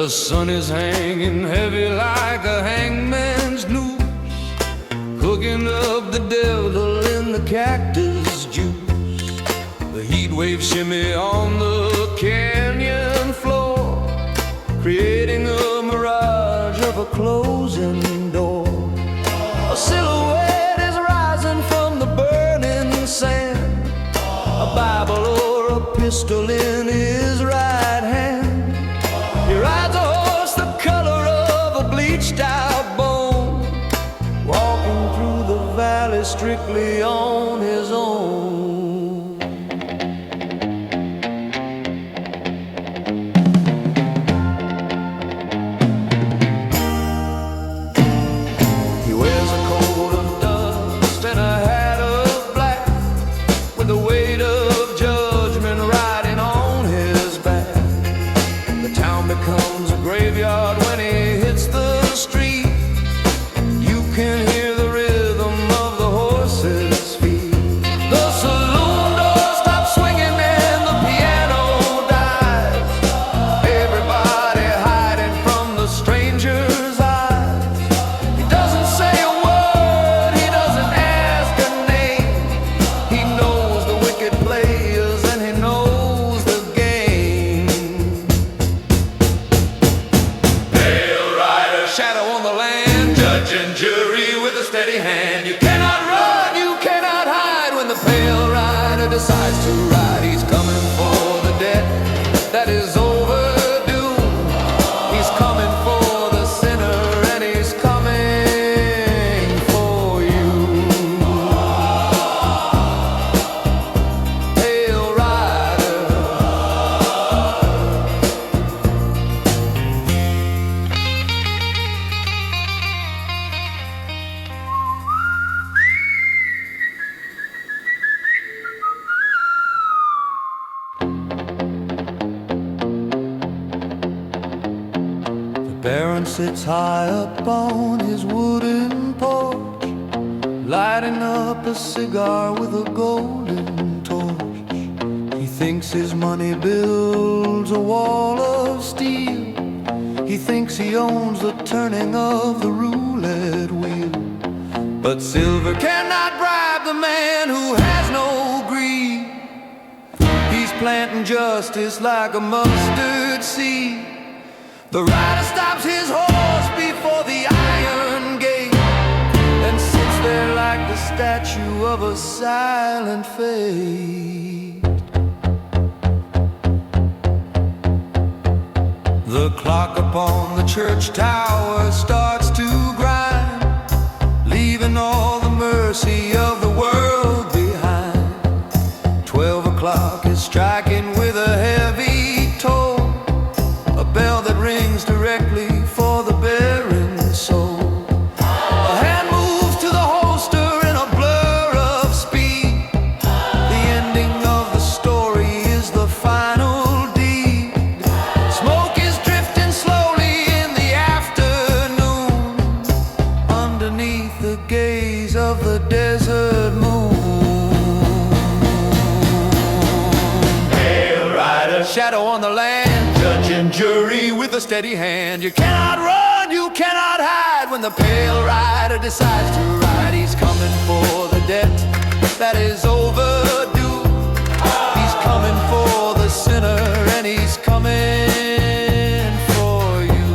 The sun is hanging heavy like a hangman's noose, cooking up the devil in the cactus juice. The heat waves shimmy on the canyon floor, creating a mirage of a closing door. A silhouette is rising from the burning sand, a Bible or a pistol in his right hand. He rides a horse the color of a bleached out bone, walking through the valley strictly on his own. He wears a coat of dust and a hat of black, with the weight of judgment riding on his back. The town becomes a graveyard when he hits the street. You can hear the rhythm of the horse's feet. The saloon door stops swinging and the piano dies, everybody hiding from the stranger's eyes. He doesn't say a word, he doesn't ask a name. He knows the wicked players and he knows the game. Pale rider, shadow on the land, judge and jury with a steady hand. You cannot run, you cannot hide when the pale rider decides to ride. He's coming for the debt that is overdue. He's coming for the sinner and he's coming for you. Pale rider. The Baron sits high up on his wooden porch, lighting up a cigar with a golden torch. He thinks his money builds a wall of steel. He thinks he owns the turning of the roulette wheel. But silver cannot bribe the man who has no greed. He's planting justice like a mustard seed. The rider stops his horse before the iron gate and sits there like the statue of a silent fate. The clock upon the church tower starts to grind, leaving all the mercy of the world behind. 12 o'clock is striking with a heavy toll, a bell that rings directly for the Baron's soul. A hand moves to the holster in a blur of speed. The ending of the story is the final deed. Smoke is drifting slowly in the afternoon, underneath the gaze of the desert moon. Pale rider, shadow on the land, judge and jury with a steady hand. You cannot run, you cannot hide when the pale rider decides to ride. He's coming for the debt that is overdue. He's coming for the sinner and he's coming for you.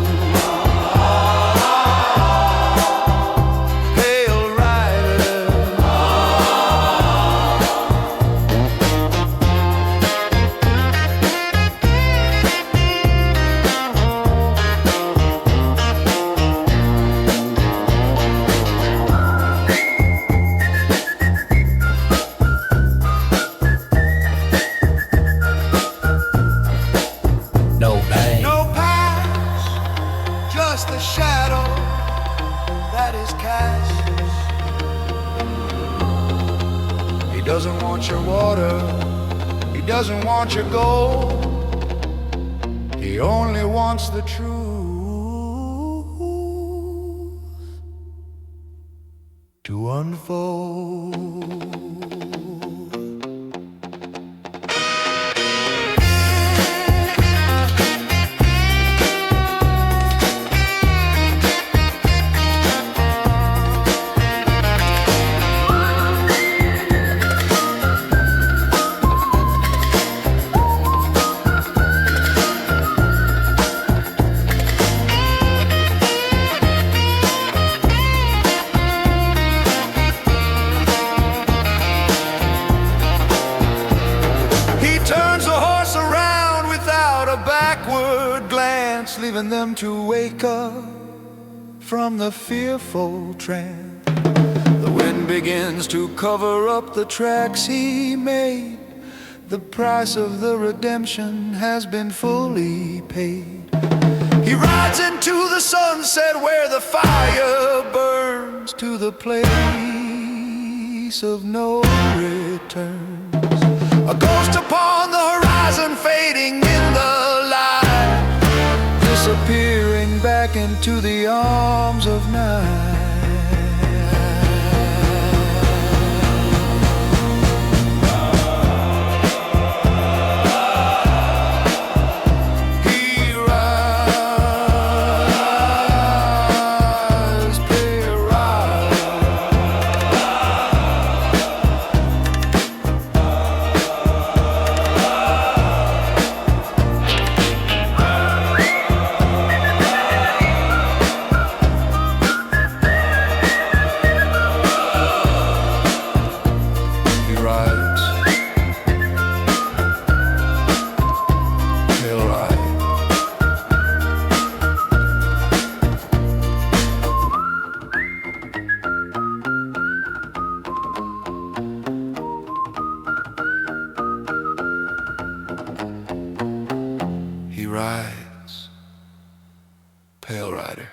Pale rider. No pain, no past, just the shadow that is cast. He doesn't want your water, he doesn't want your gold. He only wants the truth to unfold. leaving them to wake up from the fearful trance. The wind begins to cover up the tracks he made. The price of the redemption has been fully paid. He rides into the sunset where the fire burns, to the place of no returns. A ghost upon the horizon, fading in the light, disappearing back into the arms of night. Rides, Pale Rider.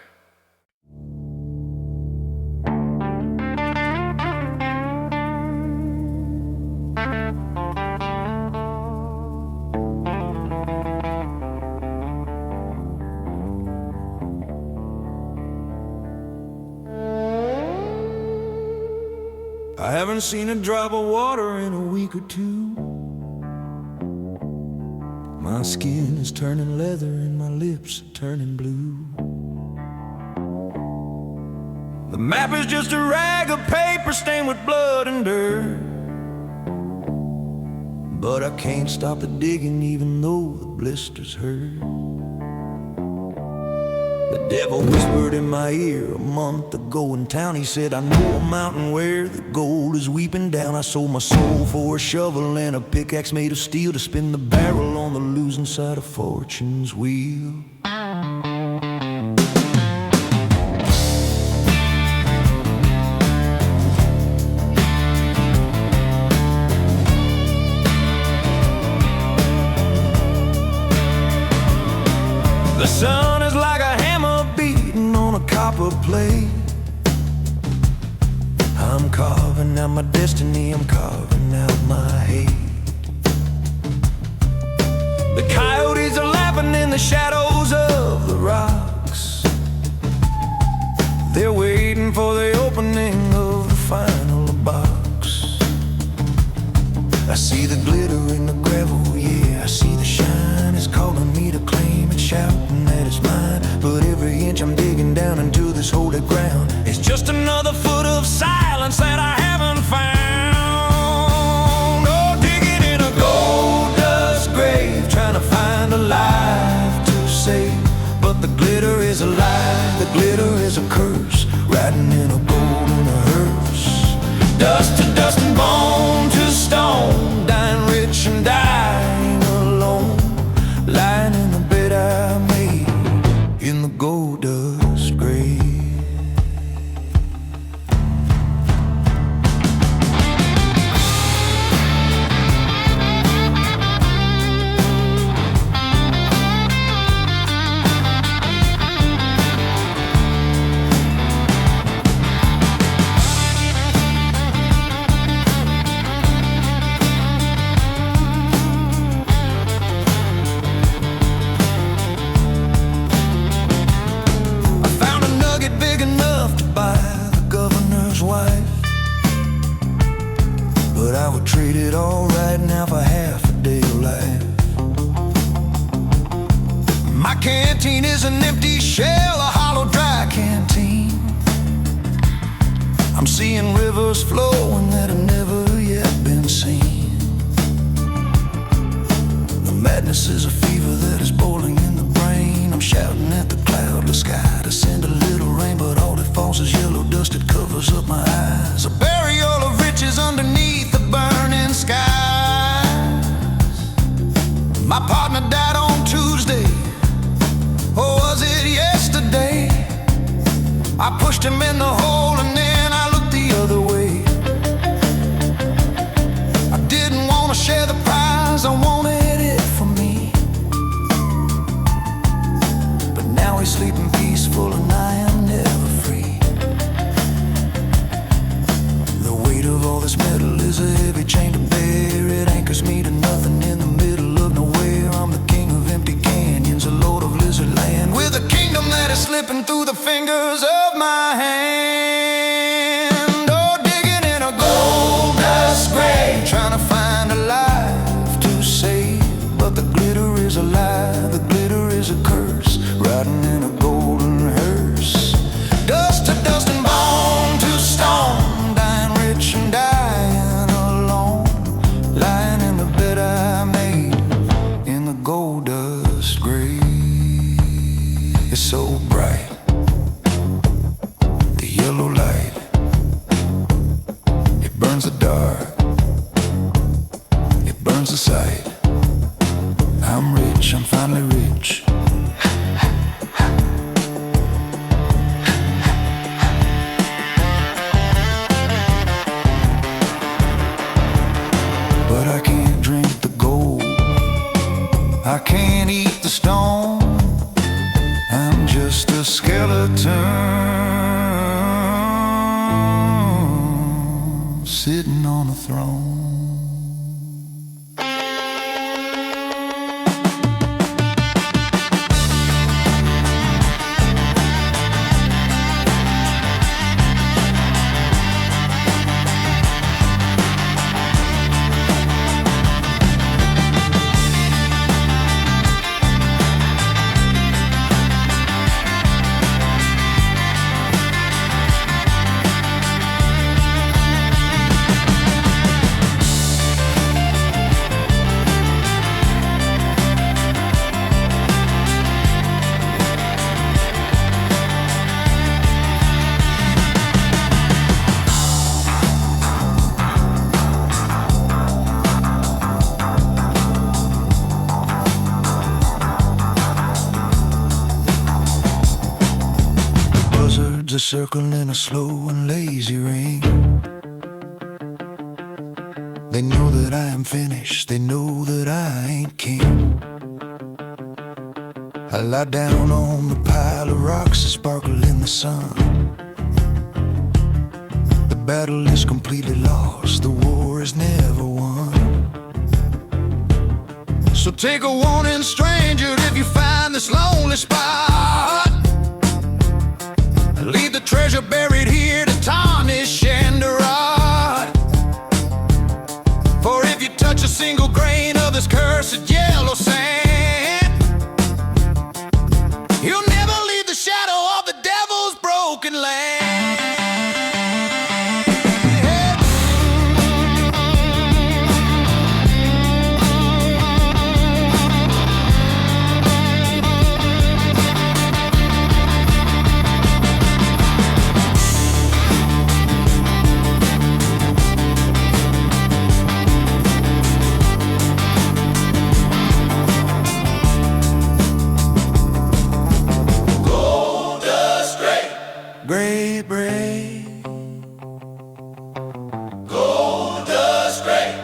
I haven't seen a drop of water in a week or two. My skin is turning leather and my lips are turning blue. The map is just a rag of paper stained with blood and dirt. But I can't stop the digging even though the blisters hurt. The devil whispered in my ear a month ago in town. He said, I know a mountain where the gold is weeping down. I sold my soul for a shovel and a pickaxe made of steel to spin the barrel on the losing side of fortune's wheel. The sun is like a hammer beating on a copper plate. I'm carving out my destiny, I'm carving out my hate. The coyotes are laughing in the shadows of the rocks. They're waiting for the opening of the final box. I see the glitter in the gravel, yeah, I see the shine. It's calling me to claim it, shouting that it's mine. But every inch I'm digging down into this holy ground is just another foot of silence that I haven't found. Oh, digging in a gold dust grave, trying to find a life to save. But the glitter is a lie, the glitter is a curse, riding in a golden hearse. Dust to dust and bone to stone, dying rich and dying alone, lying in the bed I made in the gold dust grave. But I would trade it all right now for half a day of life. My canteen is an empty shell, a hollow dry canteen. I'm seeing rivers flowing that have never yet been seen. The madness is a fever that is boiling in the brain. I'm shouting at the cloudless sky to send a little rain, but all that falls is yellow dust, it covers up my eyes. A burial of riches underneath the burning skies. My partner died on Tuesday. Oh, was this metal is a heavy chain to bear. It anchors me to nothing in the middle of nowhere. I'm the king of empty canyons, a lord of lizard land, with a kingdom that is slipping through the fingers of my hand. Oh, digging in a gold dust grave, trying to find a life to save. But the glitter is a lie, the glitter is a curse, riding in a golden hearse. Dust to dust and bone to stone, dying rich and dying alone, lying in the bed I made in the gold dust grave. It's so bright, the yellow light, it burns the dark, it burns the sight. I'm rich, I'm finally rich. But I can't drink the gold, I can't eat the stone. I'm just a skeleton sitting on a throne. A circle in a slow and lazy ring. They know that I am finished, they know that I ain't king. I lie down on the pile of rocks that sparkle in the sun. The battle is completely lost, the war is never won. So take a warning, stranger, if you find this lonely spot. Leave the treasure buried here to tarnish and to rot. For if you touch a single grain of this cursed yellow sand, you'll never leave the shadow of the devil's broken land. Gray braid, gold dust gray,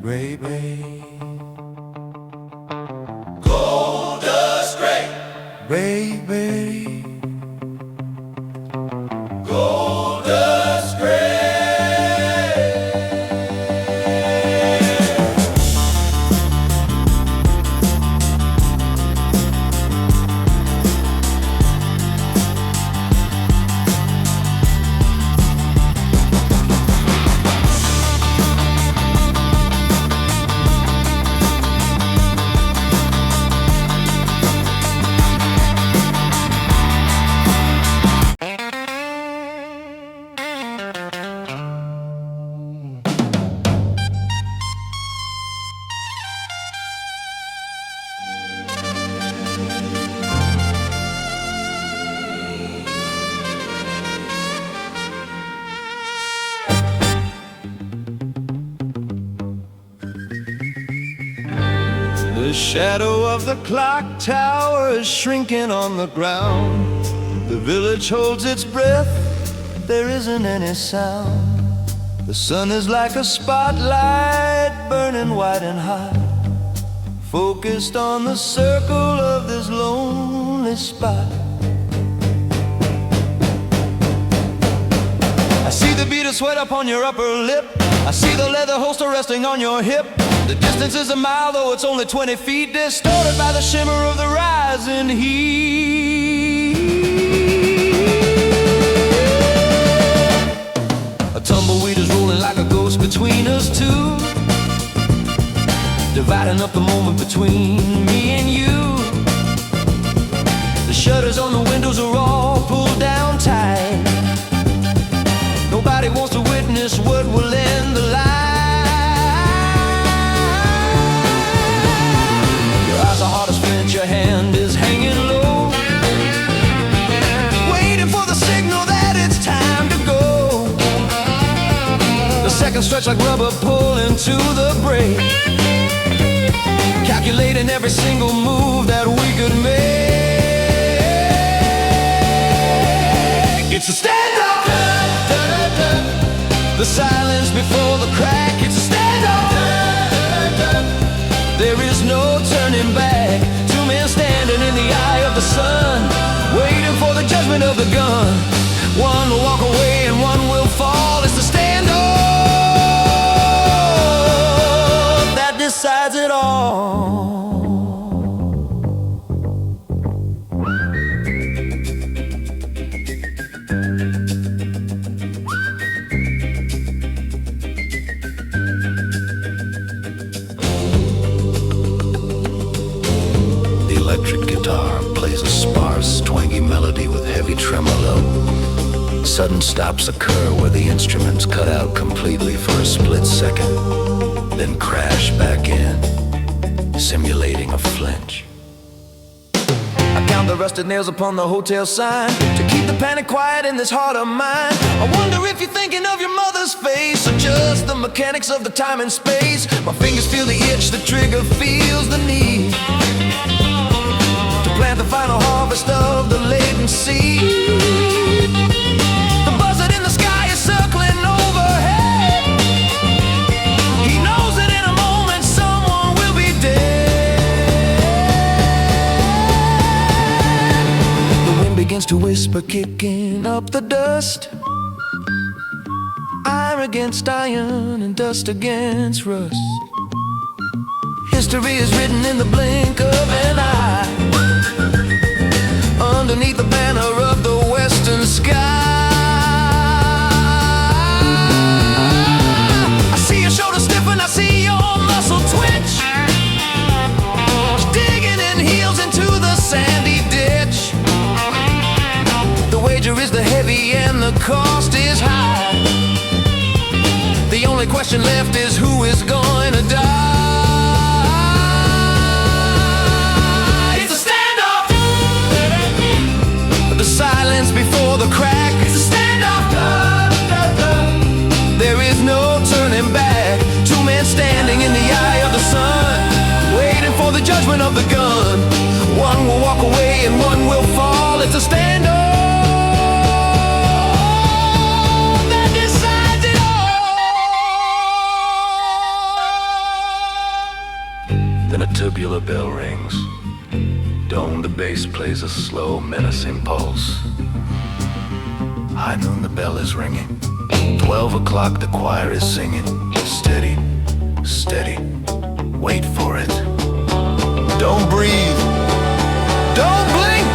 gray braid, gold dust gray, gray braid, gold dust gray. The shadow of the clock tower is shrinking on the ground. The village holds its breath, there isn't any sound. The sun is like a spotlight, burning white and hot, focused on the circle of this lonely spot. I see the bead of sweat upon your upper lip. I see the leather holster resting on your hip. The distance is a mile, though it's only 20 feet, distorted by the shimmer of the rising heat. A tumbleweed is rolling like a ghost between us two, dividing up the moment between me and you. The shutters on the windows are all pulled down tight. Nobody wants to witness what will end the light. Your eyes are hard as flint, your hand is hanging low, waiting for the signal that it's time to go. The seconds stretch like rubber pulling to the brake, calculating every single move that we could make. It's a standoff. The silence before the crack. It's a standoff. There is no turning back. Two men standing in the eye of the sun, waiting for the judgment of the gun. One will walk away and one will fall. It's the standoff that decides it all. Electric guitar plays a sparse, twangy melody with heavy tremolo. Sudden stops occur where the instruments cut out completely for a split second, then crash back in, simulating a flinch. I count the rusted nails upon the hotel sign to keep the panic quiet in this heart of mine. I wonder if you're thinking of your mother's face, or just the mechanics of the time and space. My fingers feel the itch, the trigger feels the need to plant the final harvest of the latency. The buzzard in the sky is circling overhead. He knows that in a moment someone will be dead. The wind begins to whisper, kicking up the dust. Iron against iron and dust against rust. History is written in the blink of an eye, underneath the banner of the western sky. I see your shoulder stiffen, I see your muscle twitch, digging in heels into the sandy ditch. The wager is the heavy and the cost is high. The only question left is who is going to die. Silence before the crack. It's a standoff. There is no turning back. Two men standing in the eye of the sun, waiting for the judgment of the gun. One will walk away and one will fall. It's a standoff that decides it all. Then a tubular bell rings. Dome the bass plays a slow, menacing pulse. High noon, the bell is ringing. 12 o'clock, the choir is singing. Steady, steady, wait for it. Don't breathe. Don't blink.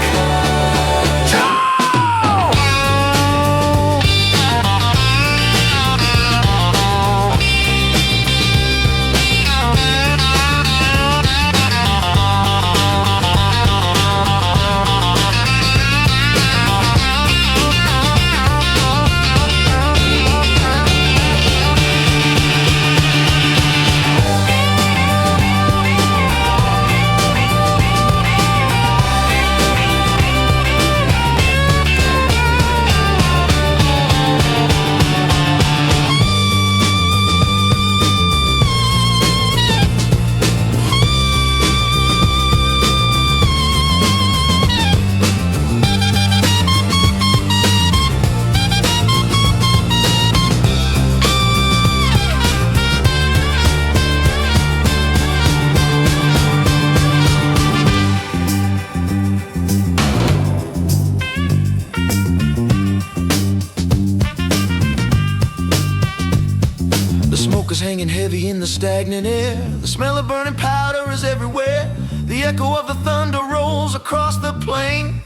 The smoke is hanging heavy in the stagnant air. The smell of burning powder is everywhere. The echo of the thunder rolls across the plain.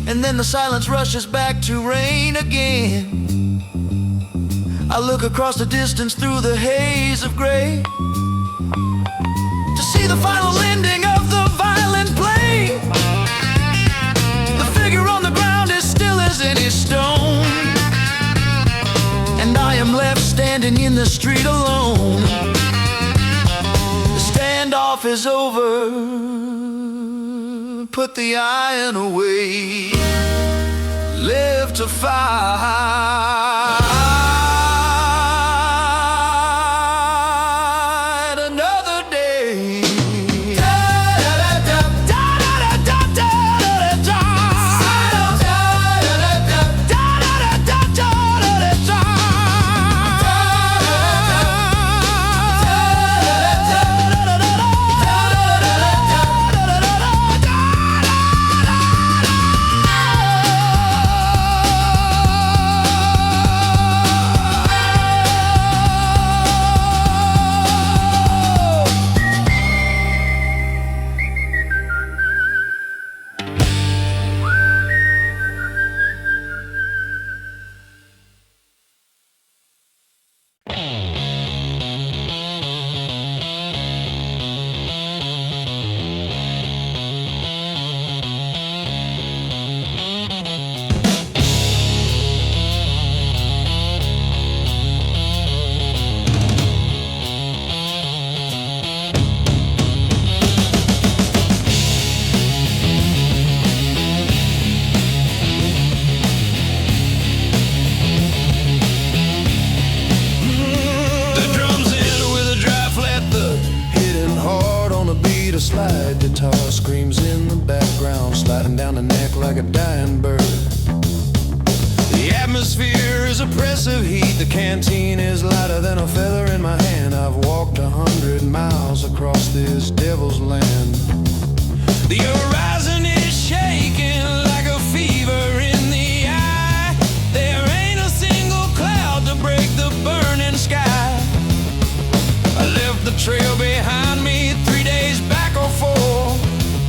And then the silence rushes back to rain again. I look across the distance through the haze of gray to see the final ending of the violent play. The figure on the ground is still as any stone, and I am left standing in the street alone. The standoff is over. Put the iron away. Live to fight another day. Slide guitar screams in the background, sliding down the neck like a dying bird. The atmosphere is oppressive heat. The canteen is lighter than a feather in my hand. I've walked 100 miles across this devil's land. The horizon is shaking like a fever in the eye. There ain't a single cloud to break the burning sky. I left the trail behind me 3 days back or 4.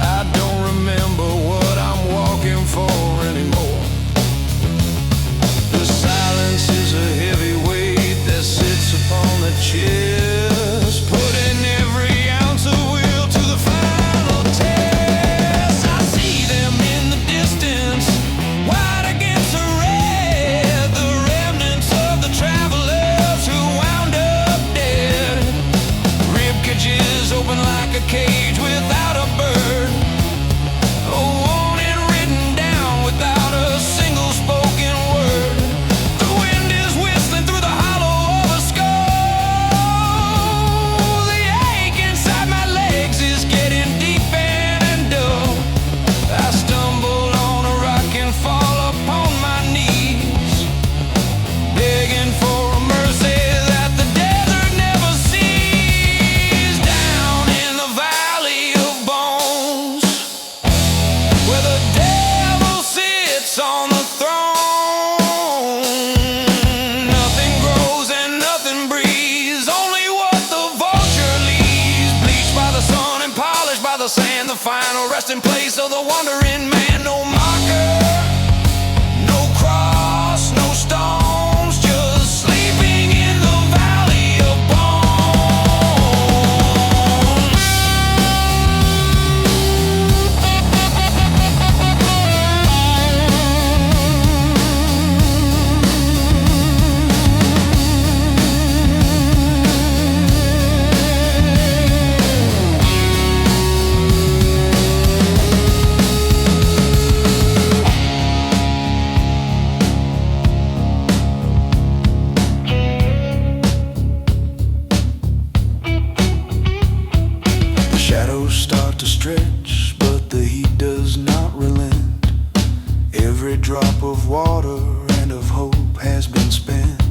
I don't remember what I'm walking for anymore. The silence is a heavy weight that sits upon the chest, putting every ounce of will to the final test. I see them in the distance, white against the red, the remnants of the travelers who wound up dead. Rib cages open like a cage without a bird, a warning written down without a single spoken word. The wind is whistling through the hollow of a skull. The ache inside my legs is getting deep and dull. I stumble on a rock and fall upon my knees, begging for a mercy that the desert never sees. Down in the valley of bones, where the devil sits on the throne, nothing grows and nothing breathes, only what the vulture leaves. Bleached by the sun and polished by the sand, the final resting place of the wandering man. No marker, no cross, no stones, just sleeping in the valley of bones. The shadows start to stretch, but the heat does not relent. Every drop of water and of hope has been spent.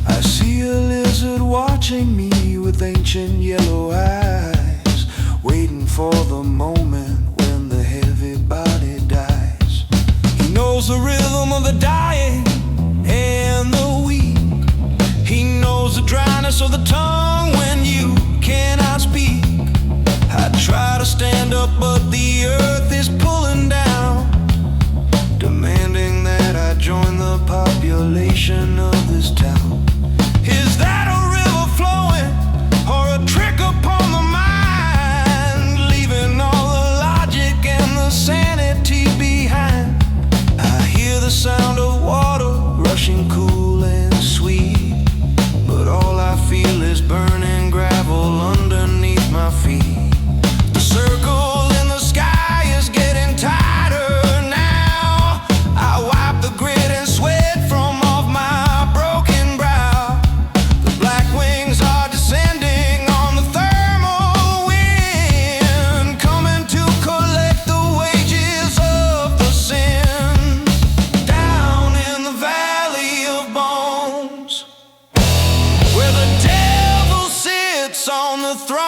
I see a lizard watching me with ancient yellow eyes, waiting for the moment when the heavy body dies. He knows the rhythm of the dying and the weak. He knows the dryness of the tongue when you cannot speak. I try to stand up, but the earth is pulling down, demanding that I join the population of this town. Is that a river flowing, or a trick upon the mind, leaving all the logic and the sanity behind? I hear the sound of water rushing cool and sweet, but all I feel is burning gravel underneath my feet. The circle in the sky is getting tighter now. I wipe the grit and sweat from off my broken brow. The black wings are descending on the thermal wind, coming to collect the wages of the sin. Down in the valley of bones, where the devil sits on the throne,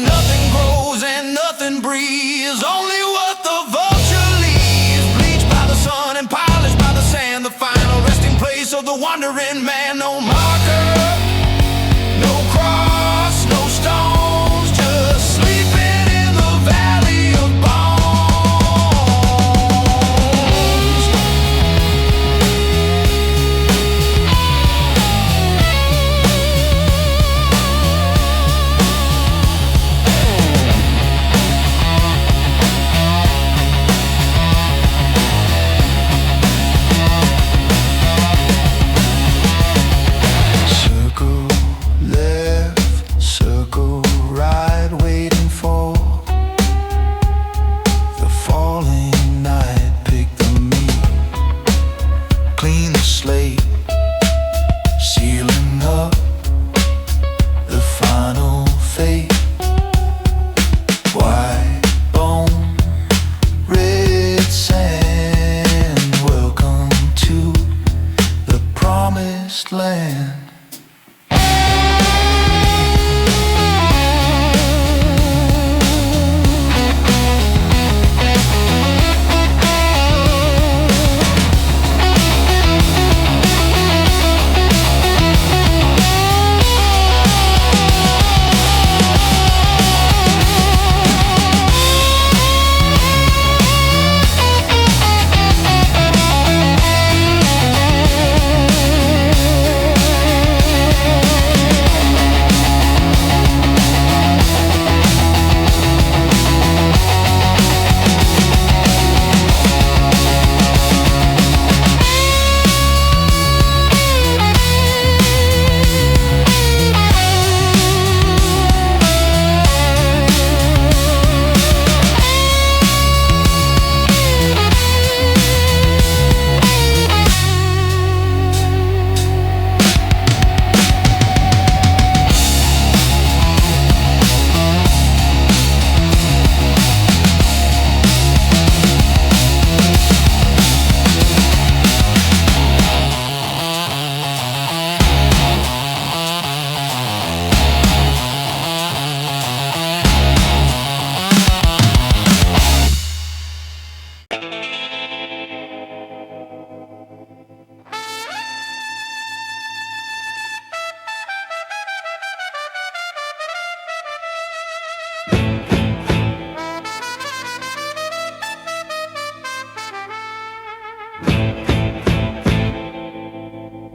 nothing grows and nothing breathes, only what the vulture leaves. Bleached by the sun and polished by the sand, the final resting place of the wandering man. No marker, no cross, no stones, just sleeping in the valley of bones. Circle left, circle right, waiting for the falling night. Pick the meat, clean the slate, sealing up the final fate. White bone, red sand, welcome to the promised land.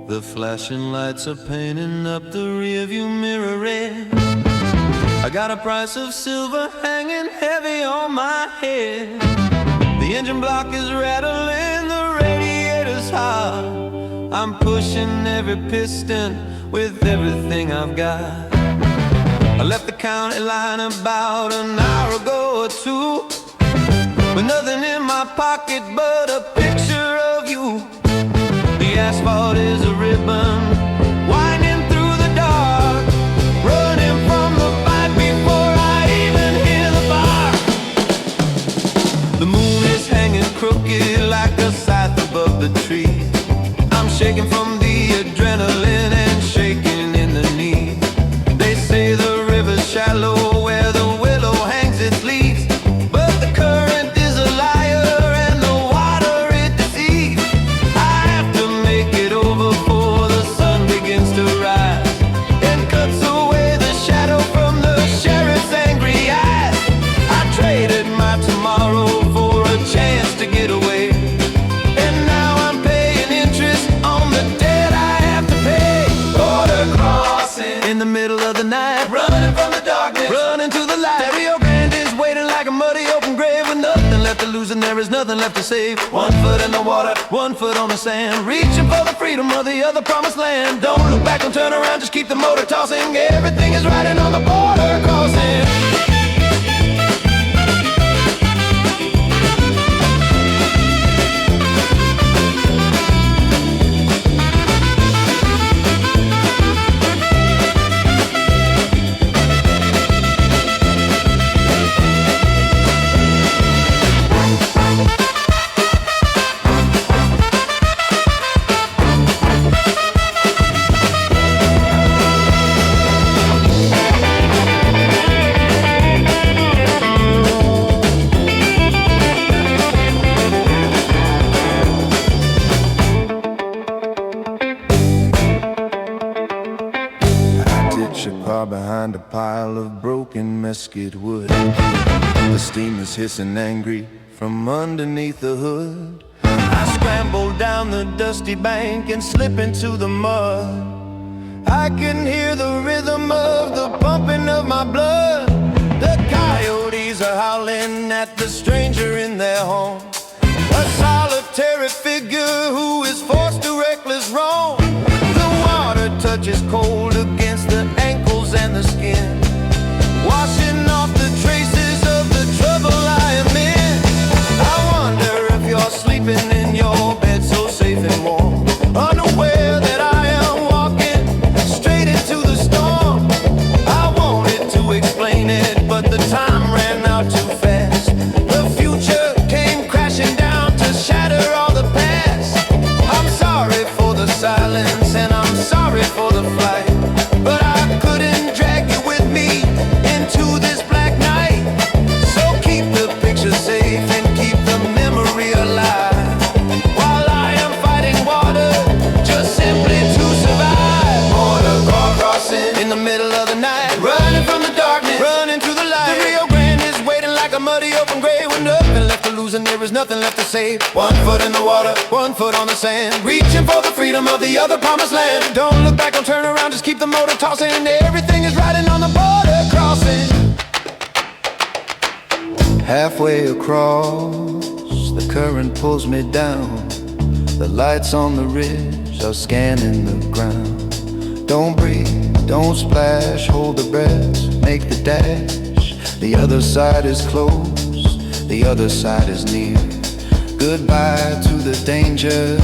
The flashing lights are painting up the rearview mirror red. I got a price of silver hanging heavy on my head. The engine block is rattling, the radiator's hot. I'm pushing every piston with everything I've got. I left the county line about an hour ago or two, with nothing in my pocket but a picture of you. The asphalt is a ribbon winding through the dark, running from the fight before I even hear the bark. The moon is hanging crooked like a scythe above the tree. I'm shaking from the adrenaline and shaking in the knee. They say the river's shallow where the willow hangs its leaves, but the current is a liar and the water it deceives. I have to make it over for the to lose and there is nothing left to save. 1 foot in the water, 1 foot on the sand, reaching for the freedom of the other promised land. Don't look back, don't turn around, just keep the motor tossing. Everything is riding on the border crossing. Behind a pile of broken mesquite wood, the steam is hissing angry from underneath the hood. I scramble down the dusty bank and slip into the mud. I can hear the rhythm of the pumping of my blood. The coyotes are howling at the stranger in their home, a solitary figure who is forced to reckless roam. The water touches cold against the ankles and the skin, washing off the traces of the trouble I am in. I wonder if you're sleeping in your bed so safe and warm, unaware that I am walking straight into the storm. I wanted to explain it, but the time ran out too fast. The future came crashing down to shatter all the past. I'm sorry for the silence and I'm sorry for the flight, but I couldn't drag you with me into this black night. So keep the picture safe and keep the memory alive, while I am fighting water just simply to survive. Border car crossing in the middle of the night, running from the darkness, running to the light. The Rio Grande is waiting like a muddy open grave, with nothing left to lose and there is nothing left to save. 1 foot in the water, 1 foot on the sand, reaching for the freedom of the other promised land. Don't look back, don't turn around, just keep the motor tossing. Everything is riding on the border crossing. Halfway across, the current pulls me down. The lights on the ridge are scanning the ground. Don't breathe, don't splash, hold the breath, make the dash. The other side is close, the other side is near. Goodbye to the danger,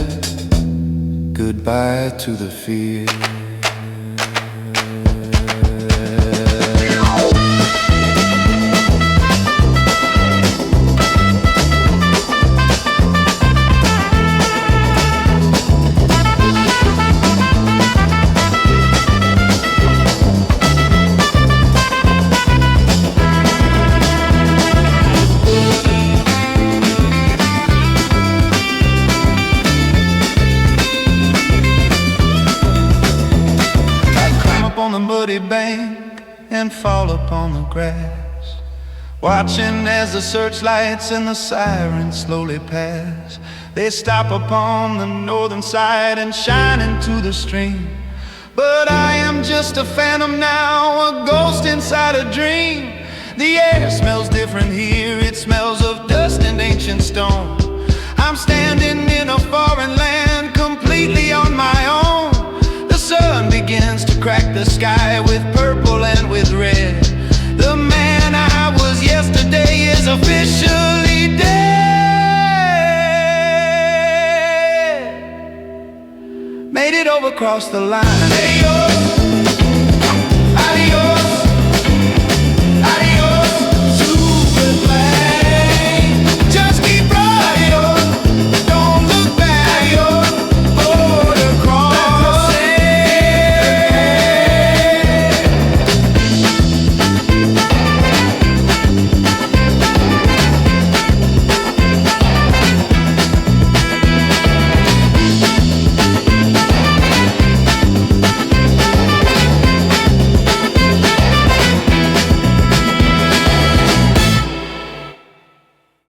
goodbye to the fear. On the muddy bank and fall upon the grass, watching as the searchlights and the sirens slowly pass. They stop upon the northern side and shine into the stream, but I am just a phantom now, a ghost inside a dream. The air smells different here, it smells of dust and ancient stone. I'm standing in a foreign land, completely on my own. The sun begins to crack the sky with purple and with red. The man I was yesterday is officially dead. Made it over across the line. Hey, yo.